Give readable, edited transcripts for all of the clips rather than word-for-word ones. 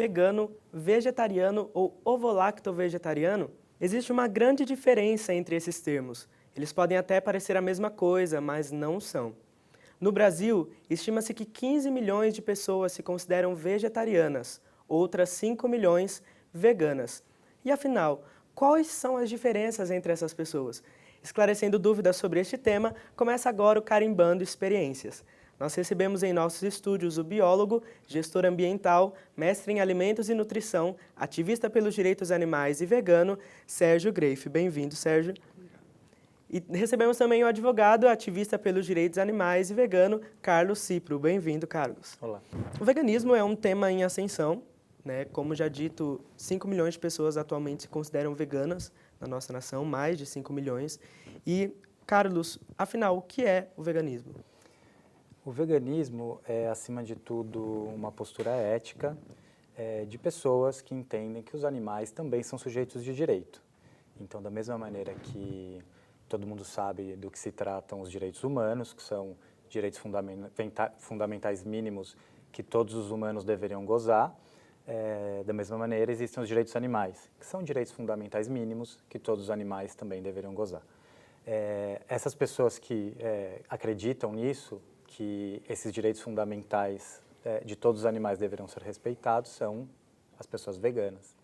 vegano, vegetariano ou ovo-lacto-vegetariano, existe uma grande diferença entre esses termos. Eles podem até parecer a mesma coisa, mas não são. No Brasil, estima-se que 15 milhões de pessoas se consideram vegetarianas, outras 5 milhões veganas. E afinal, quais são as diferenças entre essas pessoas? Esclarecendo dúvidas sobre este tema, começa agora o Carimbando Experiências. Nós recebemos em nossos estúdios o biólogo, gestor ambiental, mestre em alimentos e nutrição, ativista pelos direitos animais e vegano, Sérgio Greiff. Bem-vindo, Sérgio. E recebemos também o advogado, ativista pelos direitos animais e vegano, Carlos Cipro. Bem-vindo, Carlos. Olá. O veganismo é um tema em ascensão, né? Como já dito, 5 milhões de pessoas atualmente se consideram veganas na nossa nação, mais de 5 milhões. E, Carlos, afinal, o que é o veganismo? O veganismo é, acima de tudo, uma postura ética de pessoas que entendem que os animais também são sujeitos de direito. Então, da mesma maneira que todo mundo sabe do que se tratam os direitos humanos, que são direitos fundamentais mínimos que todos os humanos deveriam gozar, da mesma maneira existem os direitos animais, que são direitos fundamentais mínimos que todos os animais também deveriam gozar. Essas pessoas que acreditam nisso, que esses direitos fundamentais de todos os animais deveriam ser respeitados, são as pessoas veganas.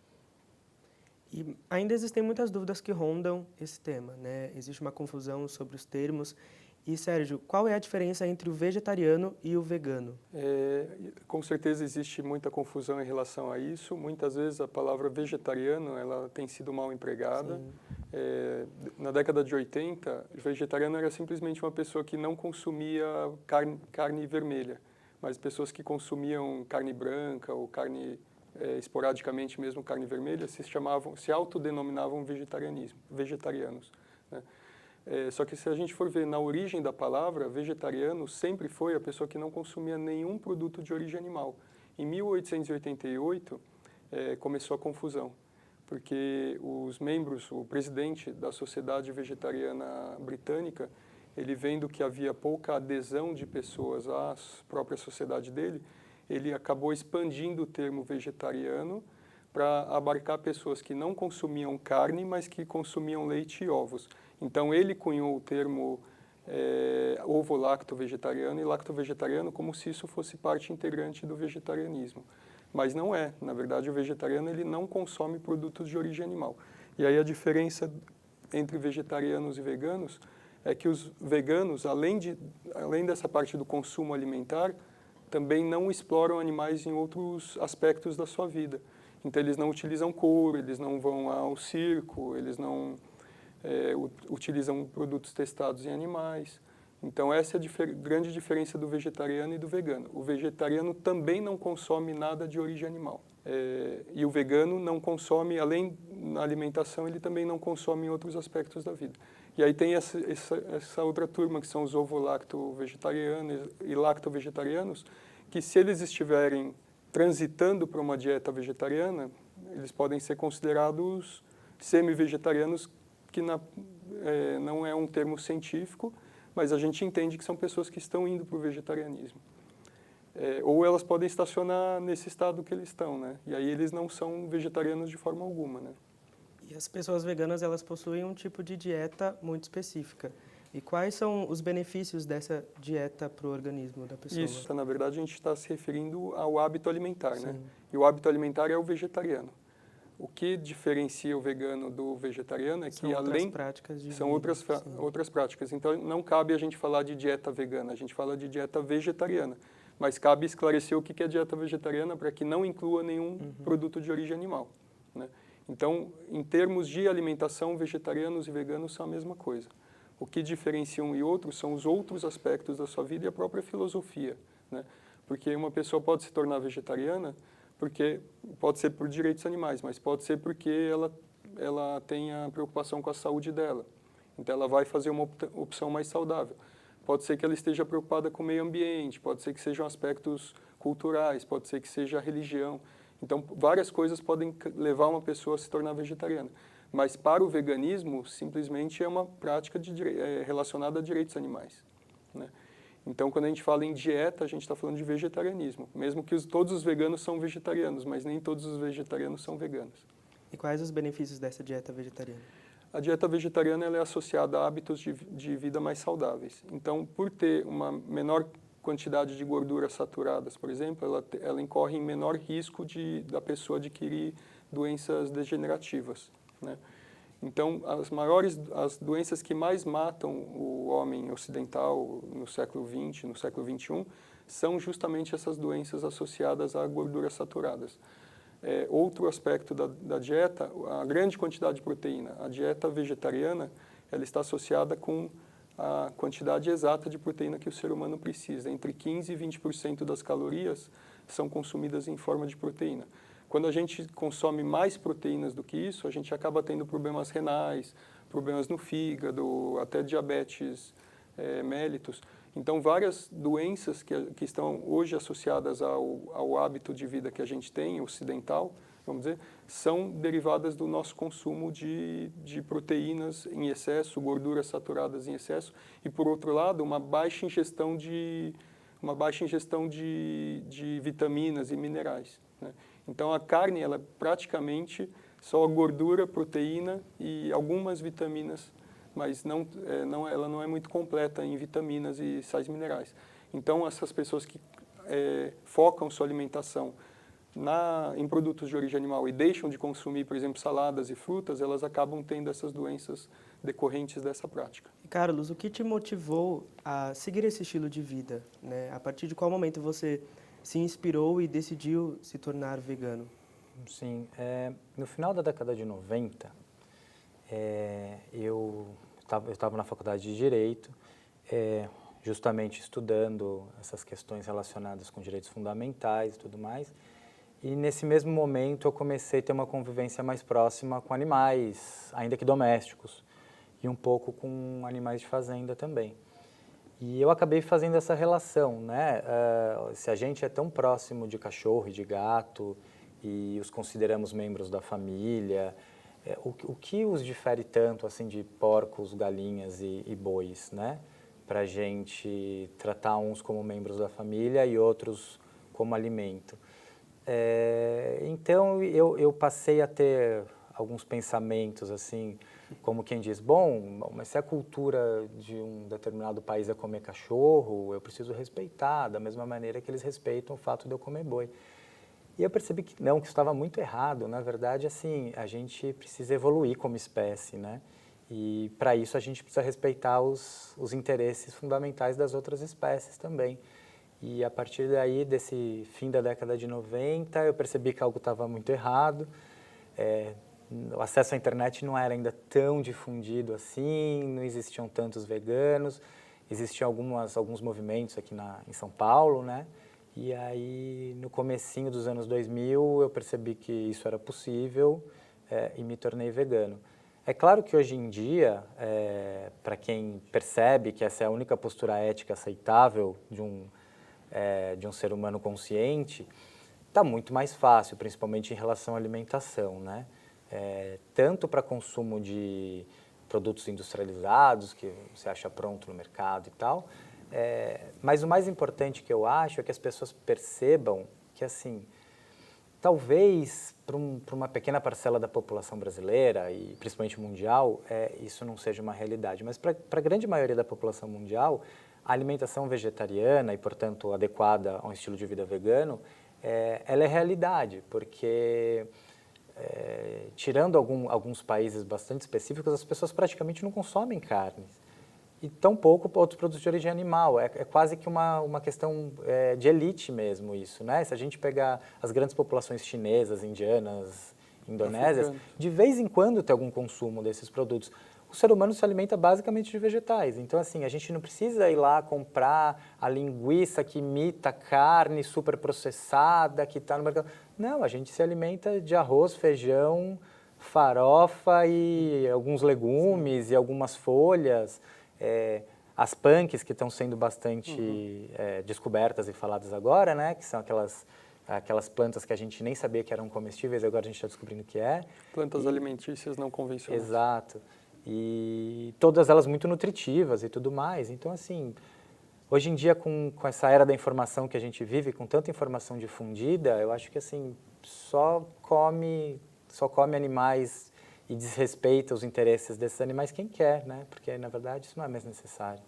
E ainda existem muitas dúvidas que rondam esse tema, né? Existe uma confusão sobre os termos. E, Sérgio, qual é a diferença entre o vegetariano e o vegano? Com certeza existe muita confusão em relação a isso. Muitas vezes a palavra vegetariano ela tem sido mal empregada. Na década de 80, vegetariano era simplesmente uma pessoa que não consumia carne vermelha, mas pessoas que consumiam carne branca ou carne esporadicamente mesmo carne vermelha se autodenominavam vegetarianos, né? Só que se a gente for ver na origem da palavra, vegetariano sempre foi a pessoa que não consumia nenhum produto de origem animal. Em 1888 começou a confusão, porque o presidente da Sociedade Vegetariana Britânica, ele vendo que havia pouca adesão de pessoas à própria sociedade dele, ele acabou expandindo o termo vegetariano para abarcar pessoas que não consumiam carne, mas que consumiam leite e ovos. Então, ele cunhou o termo ovo-lacto-vegetariano e lacto-vegetariano como se isso fosse parte integrante do vegetarianismo. Mas não é. Na verdade, o vegetariano ele não consome produtos de origem animal. E aí a diferença entre vegetarianos e veganos é que os veganos, além dessa parte do consumo alimentar, também não exploram animais em outros aspectos da sua vida. Então, eles não utilizam couro, eles não vão ao circo, eles não utilizam produtos testados em animais. Então, essa é a grande diferença do vegetariano e do vegano. O vegetariano também não consome nada de origem animal. E o vegano não consome, além da alimentação, ele também não consome em outros aspectos da vida. E aí tem essa outra turma, que são os ovo-lacto-vegetarianos e lacto-vegetarianos, que se eles estiverem transitando para uma dieta vegetariana, eles podem ser considerados semi-vegetarianos, que não é um termo científico, mas a gente entende que são pessoas que estão indo para o vegetarianismo. Ou elas podem estacionar nesse estado que eles estão, né? E aí eles não são vegetarianos de forma alguma, né? E as pessoas veganas, elas possuem um tipo de dieta muito específica. E quais são os benefícios dessa dieta para o organismo da pessoa? Isso, na verdade, a gente está se referindo ao hábito alimentar, Sim. né? E o hábito alimentar é o vegetariano. O que diferencia o vegano do vegetariano é que além práticas de são vida, outras práticas. Então não cabe a gente falar de dieta vegana, a gente fala de dieta vegetariana. Mas cabe esclarecer o que é dieta vegetariana para que não inclua nenhum produto de origem animal, né? Então, em termos de alimentação, vegetarianos e veganos são a mesma coisa. O que diferencia um e outro são os outros aspectos da sua vida e a própria filosofia, né? Porque uma pessoa pode se tornar vegetariana porque pode ser por direitos animais, mas pode ser porque ela tem a preocupação com a saúde dela. Então, ela vai fazer uma opção mais saudável. Pode ser que ela esteja preocupada com o meio ambiente, pode ser que sejam aspectos culturais, pode ser que seja a religião. Então, várias coisas podem levar uma pessoa a se tornar vegetariana. Mas para o veganismo, simplesmente é uma prática relacionada a direitos animais, né? Então, quando a gente fala em dieta, a gente está falando de vegetarianismo. Mesmo que todos os veganos são vegetarianos, mas nem todos os vegetarianos são veganos. E quais os benefícios dessa dieta vegetariana? A dieta vegetariana ela é associada a hábitos de vida mais saudáveis. Então, por ter uma menor quantidade de gorduras saturadas, por exemplo, ela incorre em menor risco da pessoa adquirir doenças degenerativas, né? Então, as doenças que mais matam o homem ocidental no século XX, no século XXI, são justamente essas doenças associadas a gorduras saturadas. Outro aspecto da dieta, a grande quantidade de proteína. A dieta vegetariana, ela está associada com a quantidade exata de proteína que o ser humano precisa. Entre 15% e 20% das calorias são consumidas em forma de proteína. Quando a gente consome mais proteínas do que isso, a gente acaba tendo problemas renais, problemas no fígado, até diabetes mellitus. Então, várias doenças que estão hoje associadas ao hábito de vida que a gente tem, ocidental, vamos dizer, são derivadas do nosso consumo de proteínas em excesso, gorduras saturadas em excesso, e, por outro lado, uma baixa ingestão de vitaminas e minerais, né? Então, a carne, ela é praticamente só gordura, proteína e algumas vitaminas, mas ela não é muito completa em vitaminas e sais minerais. Então, essas pessoas que focam sua alimentação em produtos de origem animal e deixam de consumir, por exemplo, saladas e frutas, elas acabam tendo essas doenças decorrentes dessa prática. E Carlos, o que te motivou a seguir esse estilo de vida, né? A partir de qual momento você se inspirou e decidiu se tornar vegano? Sim, no final da década de 90, eu estava na faculdade de Direito, justamente estudando essas questões relacionadas com direitos fundamentais e tudo mais. E nesse mesmo momento eu comecei a ter uma convivência mais próxima com animais, ainda que domésticos, e um pouco com animais de fazenda também. E eu acabei fazendo essa relação, né? Se a gente é tão próximo de cachorro e de gato e os consideramos membros da família, o que os difere tanto assim de porcos, galinhas e bois, né? Para a gente tratar uns como membros da família e outros como alimento. Então eu passei a ter alguns pensamentos assim, como quem diz, bom, mas se a cultura de um determinado país é comer cachorro, eu preciso respeitar da mesma maneira que eles respeitam o fato de eu comer boi. E eu percebi que não, que isso estava muito errado. Na verdade, assim, a gente precisa evoluir como espécie, né? E para isso a gente precisa respeitar os interesses fundamentais das outras espécies também. E a partir daí, desse fim da década de 90, eu percebi que algo estava muito errado. O acesso à internet não era ainda tão difundido assim, não existiam tantos veganos, existiam alguns movimentos aqui em São Paulo, né? E aí, no comecinho dos anos 2000, eu percebi que isso era possível e me tornei vegano. É claro que hoje em dia, para quem percebe que essa é a única postura ética aceitável de um ser humano consciente, está muito mais fácil, principalmente em relação à alimentação, né? Tanto para consumo de produtos industrializados, que você acha pronto no mercado e tal, mas o mais importante que eu acho é que as pessoas percebam que, assim, talvez para uma pequena parcela da população brasileira, e principalmente mundial, isso não seja uma realidade, mas para a grande maioria da população mundial, a alimentação vegetariana e, portanto, adequada a um estilo de vida vegano, ela é realidade, porque... tirando alguns países bastante específicos, as pessoas praticamente não consomem carnes. E tão pouco outros produtos de origem animal. É quase que uma questão de elite mesmo isso, né? Se a gente pegar as grandes populações chinesas, indianas, indonésias, de vez em quando tem algum consumo desses produtos. O ser humano se alimenta basicamente de vegetais. Então, assim, a gente não precisa ir lá comprar a linguiça que imita carne super processada que está no mercado. Não, a gente se alimenta de arroz, feijão, farofa e alguns legumes e algumas folhas. As punks que estão sendo bastante descobertas e faladas agora, né? Que são aquelas plantas que a gente nem sabia que eram comestíveis, agora a gente está descobrindo que é. Plantas alimentícias não convencionais. Exato. E todas elas muito nutritivas e tudo mais. Então, assim, Hoje em dia, com essa era da informação que a gente vive, com tanta informação difundida, eu acho que assim, só come animais e desrespeita os interesses desses animais quem quer, né? Porque, na verdade, isso não é mais necessário.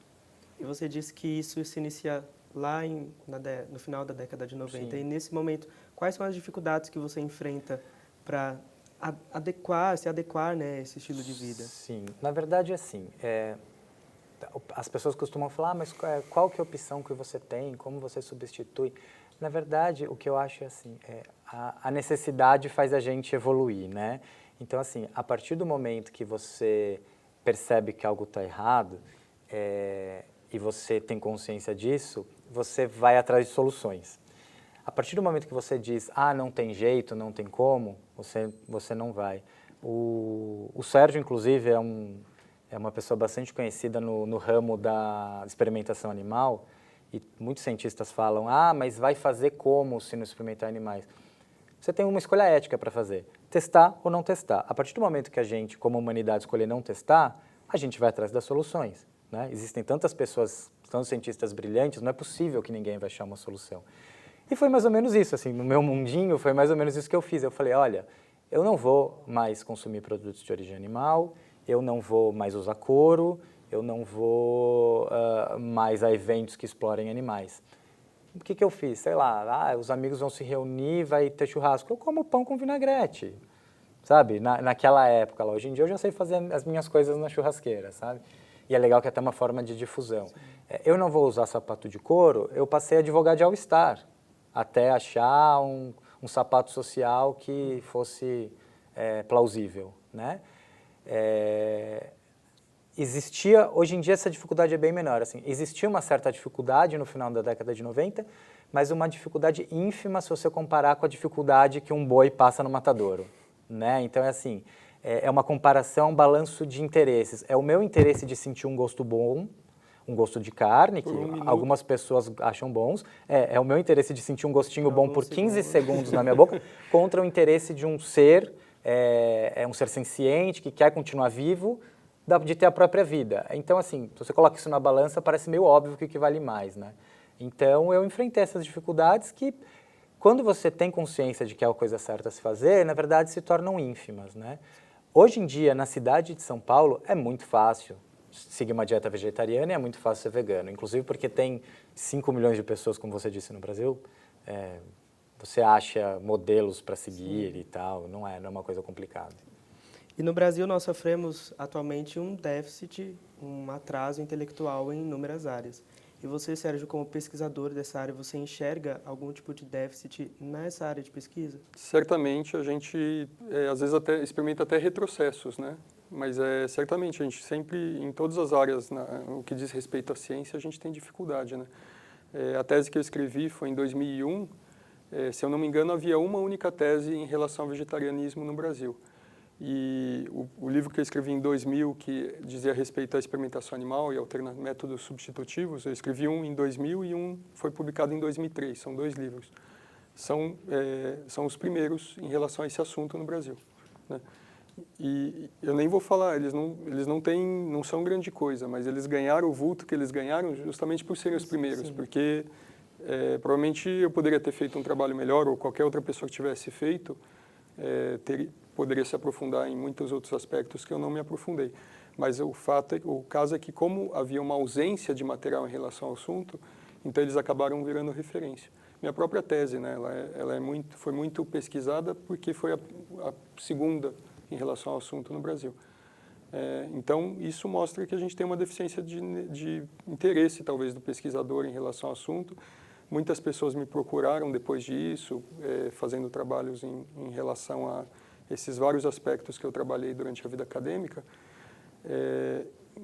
E você disse que isso se inicia lá no final da década de 90. Sim. E nesse momento, quais são as dificuldades que você enfrenta para se adequar, né, a esse estilo de vida? Sim, na verdade, assim, as pessoas costumam falar, mas qual que é a opção que você tem, como você substitui? Na verdade, o que eu acho é assim, a necessidade faz a gente evoluir, né? Então, assim, a partir do momento que você percebe que algo está errado e você tem consciência disso, você vai atrás de soluções. A partir do momento que você diz, não tem jeito, não tem como, você não vai. O Sérgio, inclusive, é uma pessoa bastante conhecida no ramo da experimentação animal, e muitos cientistas falam, mas vai fazer como se não experimentar animais? Você tem uma escolha ética para fazer, testar ou não testar. A partir do momento que a gente, como humanidade, escolher não testar, a gente vai atrás das soluções, né? Existem tantas pessoas, tantos cientistas brilhantes, não é possível que ninguém vai achar uma solução. E foi mais ou menos isso, assim, no meu mundinho foi mais ou menos isso que eu fiz. Eu falei, olha, eu não vou mais consumir produtos de origem animal, eu não vou mais usar couro, eu não vou mais a eventos que explorem animais. O que eu fiz? Sei lá, os amigos vão se reunir, vai ter churrasco. Eu como pão com vinagrete, sabe? Naquela época lá. Hoje em dia eu já sei fazer as minhas coisas na churrasqueira, sabe? E é legal que é até uma forma de difusão. Eu não vou usar sapato de couro, eu passei a advogar de All-Star, até achar um sapato social que fosse plausível, né? Hoje em dia essa dificuldade é bem menor. Assim, existia uma certa dificuldade no final da década de 90, mas uma dificuldade ínfima se você comparar com a dificuldade que um boi passa no matadouro, né? Então, assim, é uma comparação, um balanço de interesses. É o meu interesse de sentir um gosto bom, um gosto de carne, que algumas pessoas acham bons. É o meu interesse de sentir um gostinho bom por 15 segundos na minha boca, contra o interesse de um ser, um ser senciente, que quer continuar vivo, de ter a própria vida. Então, assim, se você coloca isso na balança, parece meio óbvio que vale mais, né? Então, eu enfrentei essas dificuldades que, quando você tem consciência de que é a coisa certa a se fazer, na verdade, se tornam ínfimas, né? Hoje em dia, na cidade de São Paulo, é muito fácil seguir uma dieta vegetariana e é muito fácil ser vegano. Inclusive porque tem 5 milhões de pessoas, como você disse, no Brasil. Você acha modelos para seguir e tal, não é uma coisa complicada. E no Brasil nós sofremos atualmente um déficit, um atraso intelectual em inúmeras áreas. E você, Sérgio, como pesquisador dessa área, você enxerga algum tipo de déficit nessa área de pesquisa? Certamente a gente, às vezes, experimenta até retrocessos, né? Mas certamente a gente sempre, em todas as áreas, no que diz respeito à ciência, a gente tem dificuldade, né? A tese que eu escrevi foi em 2001. Se eu não me engano, havia uma única tese em relação ao vegetarianismo no Brasil. E o livro que eu escrevi em 2000, que dizia respeito à experimentação animal e métodos substitutivos, eu escrevi um em 2000 e um foi publicado em 2003. São 2 livros. São os primeiros em relação a esse assunto no Brasil, né? E eu nem vou falar, eles não são grande coisa, mas eles ganharam o vulto que eles ganharam justamente por serem os primeiros, sim. Porque provavelmente eu poderia ter feito um trabalho melhor, ou qualquer outra pessoa que tivesse feito, poderia se aprofundar em muitos outros aspectos que eu não me aprofundei. Mas o caso é que, como havia uma ausência de material em relação ao assunto, então eles acabaram virando referência. Minha própria tese, né, foi muito pesquisada porque foi a segunda em relação ao assunto no Brasil. Então, isso mostra que a gente tem uma deficiência de interesse, talvez, do pesquisador em relação ao assunto. Muitas pessoas me procuraram depois disso, fazendo trabalhos em relação a esses vários aspectos que eu trabalhei durante a vida acadêmica,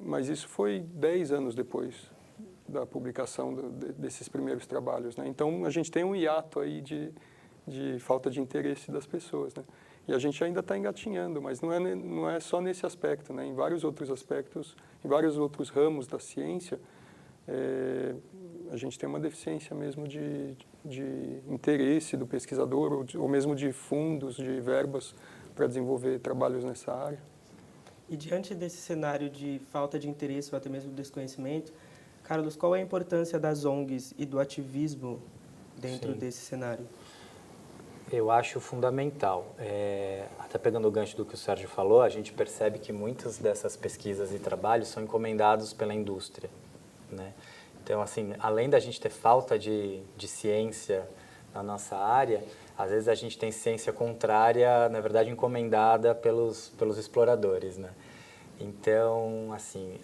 mas isso foi 10 anos depois da publicação desses primeiros trabalhos, né? Então, a gente tem um hiato aí de falta de interesse das pessoas, né? E a gente ainda está engatinhando, mas não é só nesse aspecto, né? Em vários outros aspectos, em vários outros ramos da ciência, a gente tem uma deficiência mesmo de interesse do pesquisador ou mesmo de fundos, de verbas para desenvolver trabalhos nessa área. E diante desse cenário de falta de interesse ou até mesmo desconhecimento, Carlos, qual é a importância das ONGs e do ativismo dentro Sim. desse cenário? Eu acho fundamental. Até pegando o gancho do que o Sérgio falou, a gente percebe que muitas dessas pesquisas e trabalhos são encomendados pela indústria, né? Então, assim, além da gente ter falta de ciência na nossa área, às vezes a gente tem ciência contrária, na verdade, encomendada pelos exploradores, né? Então, assim,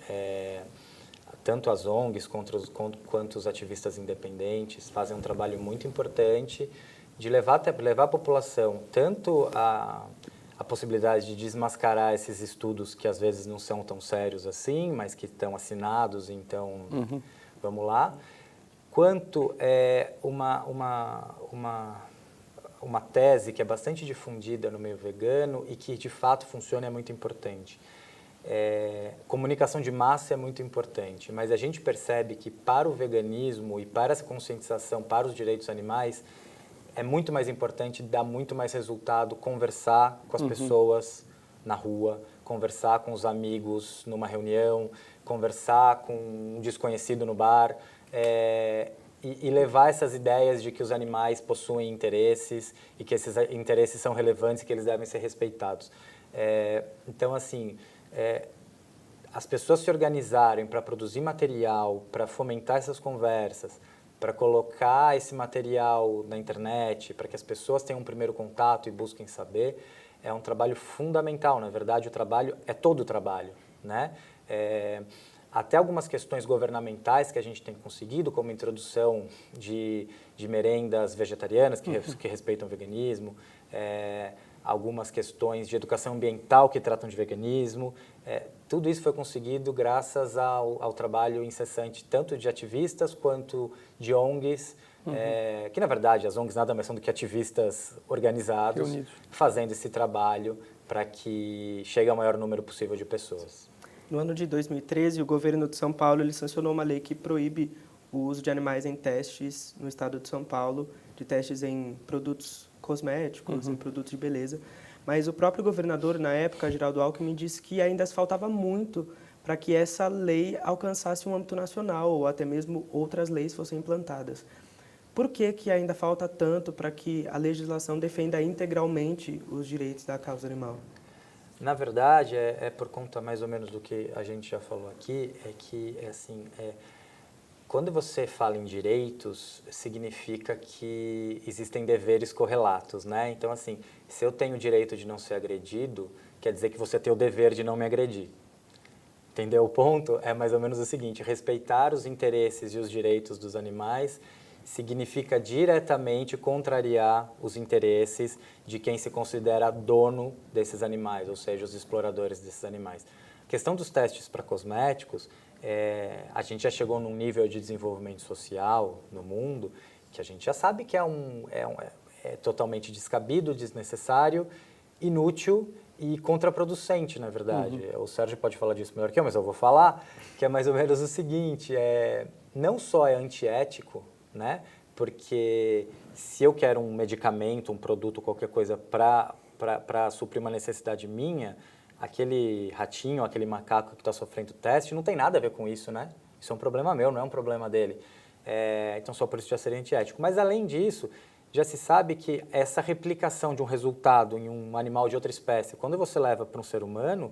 tanto as ONGs quanto os ativistas independentes fazem um trabalho muito importante de levar a população tanto a possibilidade de desmascarar esses estudos que às vezes não são tão sérios assim, mas que estão assinados, então vamos lá, quanto uma tese que é bastante difundida no meio vegano e que de fato funciona é muito importante. Comunicação de massa é muito importante, mas a gente percebe que para o veganismo e para essa conscientização para os direitos animais é muito mais importante, dá muito mais resultado conversar com as pessoas na rua, conversar com os amigos numa reunião, conversar com um desconhecido no bar, e levar essas ideias de que os animais possuem interesses e que esses interesses são relevantes e que eles devem ser respeitados. Então, assim, as pessoas se organizarem para produzir material, para fomentar essas conversas, para colocar esse material na internet, para que as pessoas tenham um primeiro contato e busquem saber, é um trabalho fundamental. Na verdade, o trabalho é todo o trabalho, né? Até algumas questões governamentais que a gente tem conseguido, como a introdução de merendas vegetarianas que respeitam o veganismo, algumas questões de educação ambiental que tratam de veganismo. Tudo isso foi conseguido graças ao trabalho incessante tanto de ativistas quanto de ONGs, que na verdade as ONGs nada mais são do que ativistas organizados, fazendo esse trabalho para que chegue ao maior número possível de pessoas. No ano de 2013, o governo de São Paulo ele sancionou uma lei que proíbe o uso de animais em testes no estado de São Paulo, de testes em produtos cosméticos, em produtos de beleza. Mas o próprio governador, na época, Geraldo Alckmin, disse que ainda faltava muito para que essa lei alcançasse um âmbito nacional ou até mesmo outras leis fossem implantadas. Por que ainda falta tanto para que a legislação defenda integralmente os direitos da causa animal? Na verdade, por conta mais ou menos do que a gente já falou aqui, quando você fala em direitos, significa que existem deveres correlatos, né? Então, assim, se eu tenho o direito de não ser agredido, quer dizer que você tem o dever de não me agredir. Entendeu? O ponto é mais ou menos o seguinte: respeitar os interesses e os direitos dos animais significa diretamente contrariar os interesses de quem se considera dono desses animais, ou seja, os exploradores desses animais. A questão dos testes para cosméticos, a gente já chegou num nível de desenvolvimento social no mundo que a gente já sabe que é totalmente descabido, desnecessário, inútil e contraproducente, na verdade. O Sérgio pode falar disso melhor que eu, mas eu vou falar, que é mais ou menos o seguinte: não só é antiético, né? Porque se eu quero um medicamento, um produto, qualquer coisa para suprir uma necessidade minha, aquele ratinho, aquele macaco que está sofrendo teste, não tem nada a ver com isso, né? Isso é um problema meu, não é um problema dele. Então, só por isso já seria antiético. Mas, além disso, já se sabe que essa replicação de um resultado em um animal de outra espécie, quando você leva para um ser humano,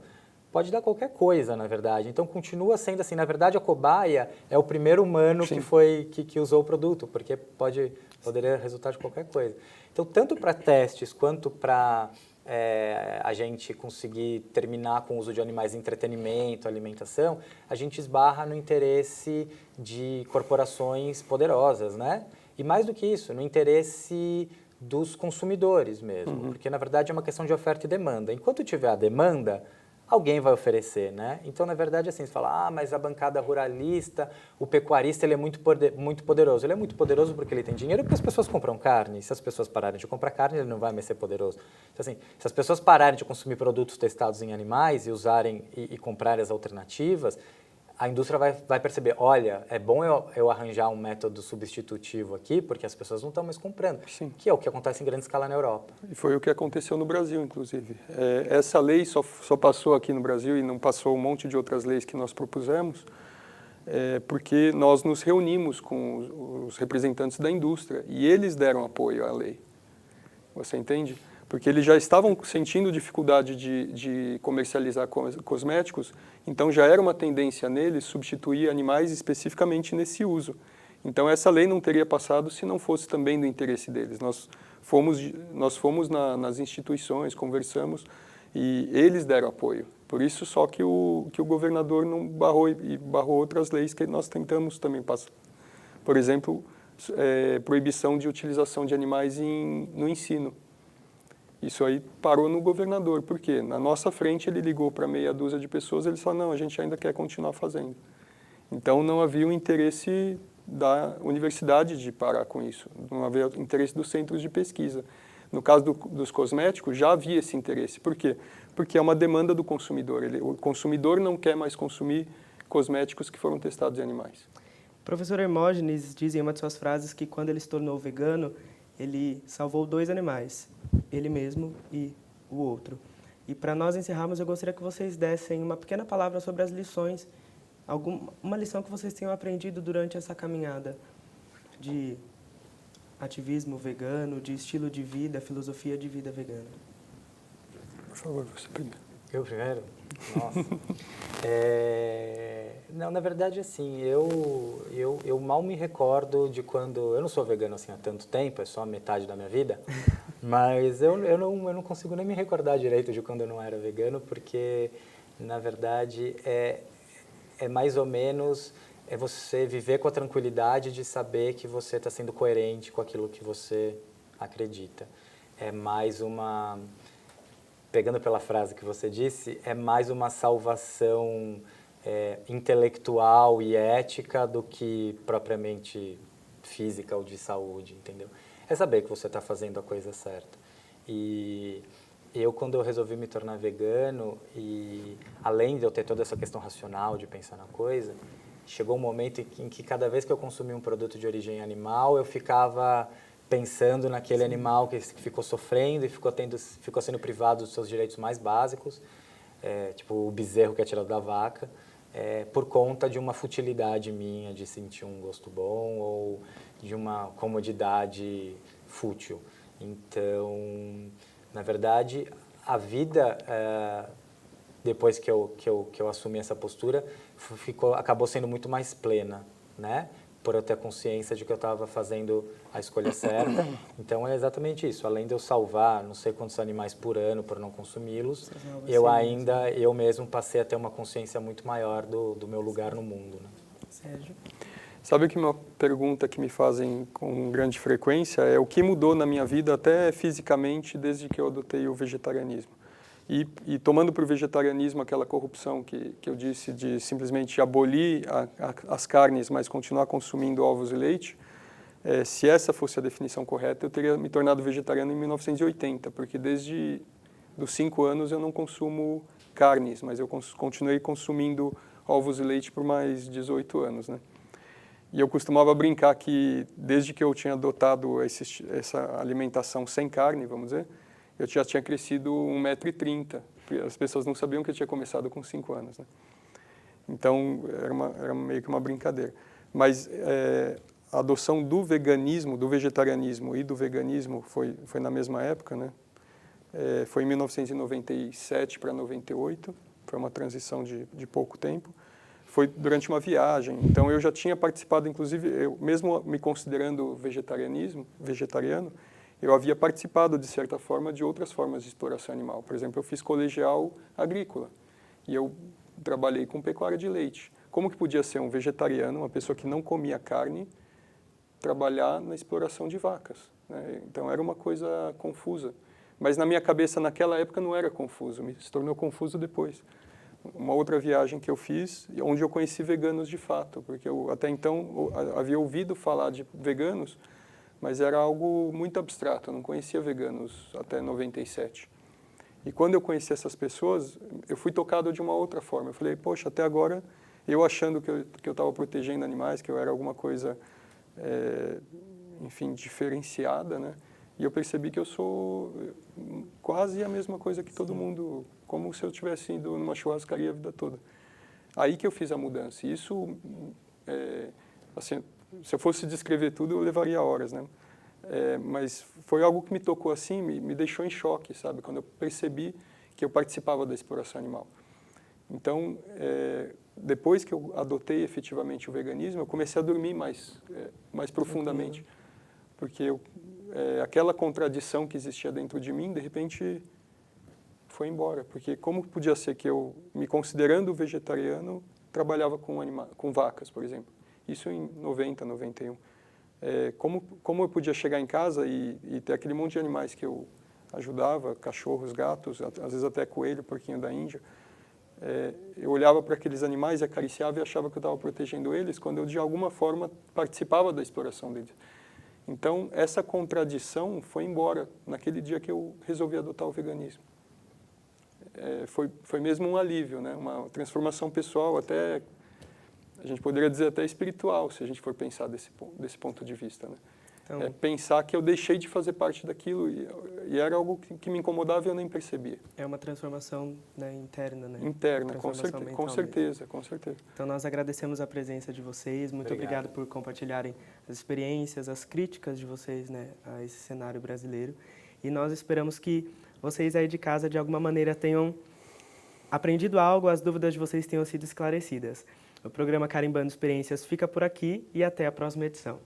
pode dar qualquer coisa, na verdade. Então, continua sendo assim. Na verdade, a cobaia é o primeiro humano que usou o produto, porque poderia resultar de qualquer coisa. Então, tanto para testes quanto para a gente conseguir terminar com o uso de animais em entretenimento, alimentação, a gente esbarra no interesse de corporações poderosas, né? E mais do que isso, no interesse dos consumidores mesmo, porque na verdade é uma questão de oferta e demanda. Enquanto tiver a demanda, alguém vai oferecer, né? Então, na verdade, assim, você fala, mas a bancada ruralista, o pecuarista, ele é muito poderoso. Ele é muito poderoso porque ele tem dinheiro, porque as pessoas compram carne. E se as pessoas pararem de comprar carne, ele não vai mais ser poderoso. Então, assim, se as pessoas pararem de consumir produtos testados em animais e usarem e comprarem as alternativas, a indústria vai perceber, olha, é bom eu arranjar um método substitutivo aqui, porque as pessoas não estão mais comprando, que é o que acontece em grande escala na Europa. E foi o que aconteceu no Brasil, inclusive. Essa lei só passou aqui no Brasil e não passou um monte de outras leis que nós propusemos, porque nós nos reunimos com os representantes da indústria e eles deram apoio à lei. Você entende? Porque eles já estavam sentindo dificuldade de comercializar cosméticos, então já era uma tendência neles substituir animais especificamente nesse uso. Então essa lei não teria passado se não fosse também do interesse deles. Nós fomos nas instituições, conversamos e eles deram apoio. Por isso só que o governador não barrou e barrou outras leis que nós tentamos também passar. Por exemplo, proibição de utilização de animais no ensino. Isso aí parou no governador. Por quê? Na nossa frente ele ligou para meia dúzia de pessoas, eles falaram, não, a gente ainda quer continuar fazendo. Então não havia o interesse da universidade de parar com isso, não havia o interesse dos centros de pesquisa. No caso dos cosméticos, já havia esse interesse. Por quê? Porque é uma demanda do consumidor. O consumidor não quer mais consumir cosméticos que foram testados em animais. O professor Hermógenes diz em uma de suas frases que quando ele se tornou vegano, ele salvou 2 animais, ele mesmo e o outro. E para nós encerrarmos, eu gostaria que vocês dessem uma pequena palavra sobre as lições, uma lição que vocês tenham aprendido durante essa caminhada de ativismo vegano, de estilo de vida, filosofia de vida vegana. Por favor, você primeiro. Eu primeiro? Nossa. Não, na verdade, assim, eu mal me recordo de quando... Eu não sou vegano assim há tanto tempo, é só metade da minha vida, mas eu não consigo nem me recordar direito de quando eu não era vegano, porque, na verdade, é mais ou menos você viver com a tranquilidade de saber que você está sendo coerente com aquilo que você acredita. É mais uma... Pegando pela frase que você disse, é mais uma salvação intelectual e ética do que propriamente física ou de saúde, entendeu? É saber que você está fazendo a coisa certa. E quando eu resolvi me tornar vegano, e além de eu ter toda essa questão racional de pensar na coisa, chegou um momento em que cada vez que eu consumia um produto de origem animal, eu ficava pensando naquele animal que ficou sofrendo e ficou sendo privado dos seus direitos mais básicos, tipo o bezerro que é tirado da vaca, por conta de uma futilidade minha de sentir um gosto bom ou de uma comodidade fútil. Então, na verdade, a vida, depois que eu assumi essa postura, acabou sendo muito mais plena, né? Por eu ter consciência de que eu estava fazendo a escolha certa. Então, é exatamente isso. Além de eu salvar não sei quantos animais por ano por não consumi-los, eu mesmo passei a ter uma consciência muito maior do meu lugar no mundo. Né? Sérgio? Sabe que uma pergunta que me fazem com grande frequência é o que mudou na minha vida, até fisicamente, desde que eu adotei o vegetarianismo. E tomando para o vegetarianismo aquela corrupção que eu disse de simplesmente abolir as carnes, mas continuar consumindo ovos e leite, se essa fosse a definição correta, eu teria me tornado vegetariano em 1980, porque desde os 5 anos eu não consumo carnes, mas eu continuei consumindo ovos e leite por mais 18 anos, né? E eu costumava brincar que desde que eu tinha adotado essa alimentação sem carne, vamos dizer, eu já tinha crescido 1,30 m. As pessoas não sabiam que eu tinha começado com 5 anos. Né? Então, era meio que uma brincadeira. Mas a adoção do veganismo, do vegetarianismo e do veganismo foi na mesma época. Né? Foi em 1997 para 98. Foi uma transição de pouco tempo. Foi durante uma viagem. Então, eu já tinha participado, inclusive, eu mesmo me considerando vegetariano, eu havia participado, de certa forma, de outras formas de exploração animal. Por exemplo, eu fiz colegial agrícola e eu trabalhei com pecuária de leite. Como que podia ser um vegetariano, uma pessoa que não comia carne, trabalhar na exploração de vacas? Né? Então, era uma coisa confusa. Mas na minha cabeça, naquela época, não era confuso, se tornou confuso depois. Uma outra viagem que eu fiz, onde eu conheci veganos de fato, porque eu até então havia ouvido falar de veganos, mas era algo muito abstrato, eu não conhecia veganos até 97. E quando eu conheci essas pessoas, eu fui tocado de uma outra forma. Eu falei, poxa, até agora, eu achando que eu estava protegendo animais, que eu era alguma coisa, enfim, diferenciada, né? E eu percebi que eu sou quase a mesma coisa que todo mundo, como se eu tivesse ido numa churrascaria a vida toda. Aí que eu fiz a mudança. E isso, assim, se eu fosse descrever tudo, eu levaria horas, né? Mas foi algo que me tocou assim, me deixou em choque, sabe? Quando eu percebi que eu participava da exploração animal. Então, depois que eu adotei efetivamente o veganismo, eu comecei a dormir mais profundamente. Porque aquela contradição que existia dentro de mim, de repente, foi embora. Porque como podia ser que eu, me considerando vegetariano, trabalhava com vacas, por exemplo? Isso em 90, 91. Como eu podia chegar em casa e ter aquele monte de animais que eu ajudava, cachorros, gatos, às vezes até coelho, porquinho da Índia. Eu olhava para aqueles animais, acariciava e achava que eu estava protegendo eles, quando eu, de alguma forma, participava da exploração deles. Então, essa contradição foi embora naquele dia que eu resolvi adotar o veganismo. Foi mesmo um alívio, né? Uma transformação pessoal, até, a gente poderia dizer até espiritual, se a gente for pensar desse ponto de vista, né? Então, pensar que eu deixei de fazer parte daquilo e era algo que me incomodava e eu nem percebia. É uma transformação, né, interna, né? Interna, com certeza. Então, nós agradecemos a presença de vocês. Muito obrigado por compartilharem as experiências, as críticas de vocês, né, a esse cenário brasileiro. E nós esperamos que vocês aí de casa, de alguma maneira, tenham aprendido algo, as dúvidas de vocês tenham sido esclarecidas. O programa Carimbando Experiências fica por aqui e até a próxima edição.